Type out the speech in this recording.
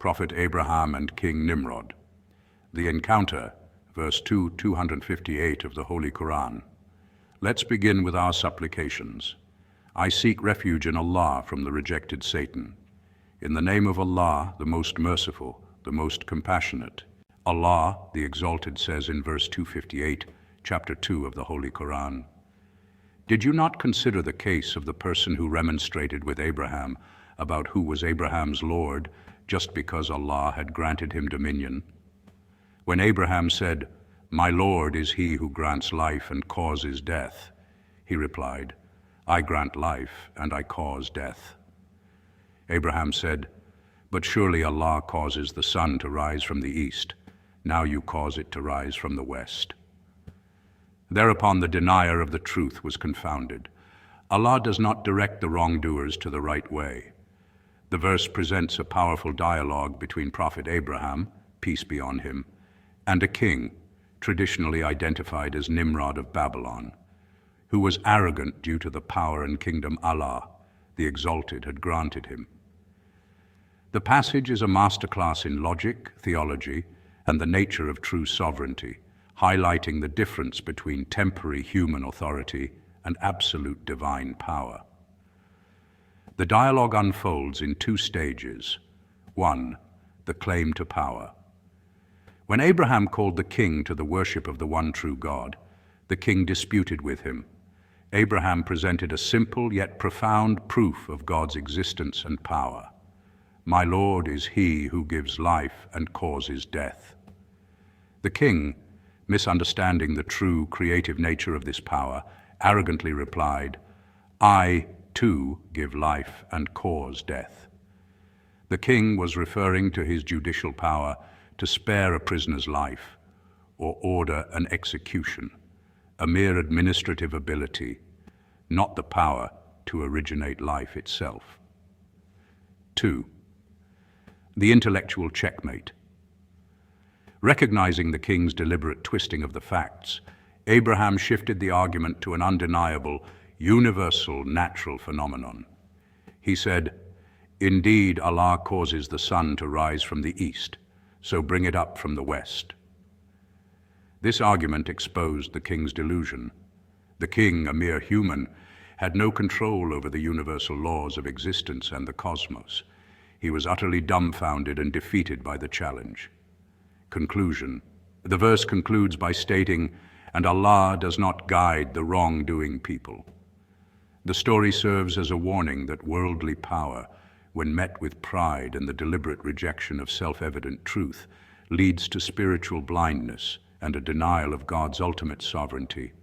Prophet Abraham and King Nimrod. The encounter, verse 258 of the Holy Quran. Let's begin with our supplications. I seek refuge in Allah from the rejected Satan. In the name of Allah, the most merciful, the most compassionate. Allah, the Exalted, says in verse 258, chapter 2 of the Holy Quran. Did you not consider the case of the person who remonstrated with Abraham about who was Abraham's Lord just because Allah had granted him dominion? When Abraham said, "My Lord is he who grants life and causes death," he replied, "I grant life and I cause death." Abraham said, "But surely Allah causes the sun to rise from the east. Now you cause it to rise from the west." Thereupon the denier of the truth was confounded. Allah does not direct the wrongdoers to the right way. The verse presents a powerful dialogue between Prophet Abraham, peace be on him, and a king, traditionally identified as Nimrod of Babylon, who was arrogant due to the power and kingdom Allah, the Exalted, had granted him. The passage is a masterclass in logic, theology, and the nature of true sovereignty, highlighting the difference between temporary human authority and absolute divine power. The dialogue unfolds in two stages. 1. The claim to power. When Abraham called the king to the worship of the one true God, the king disputed with him. Abraham presented a simple yet profound proof of God's existence and power. My Lord is he who gives life and causes death. The king, misunderstanding the true creative nature of this power, arrogantly replied, I, too, give life and cause death. The king was referring to his judicial power to spare a prisoner's life or order an execution, a mere administrative ability, not the power to originate life itself. 2. The intellectual checkmate. Recognizing the king's deliberate twisting of the facts, Abraham shifted the argument to an undeniable, universal natural phenomenon. He said, "Indeed, Allah causes the sun to rise from the east, so bring it up from the west." This argument exposed the king's delusion. The king, a mere human, had no control over the universal laws of existence and the cosmos. He was utterly dumbfounded and defeated by the challenge. Conclusion. The verse concludes by stating, "And Allah does not guide the wrongdoing people." The story serves as a warning that worldly power, when met with pride and the deliberate rejection of self-evident truth, leads to spiritual blindness and a denial of God's ultimate sovereignty.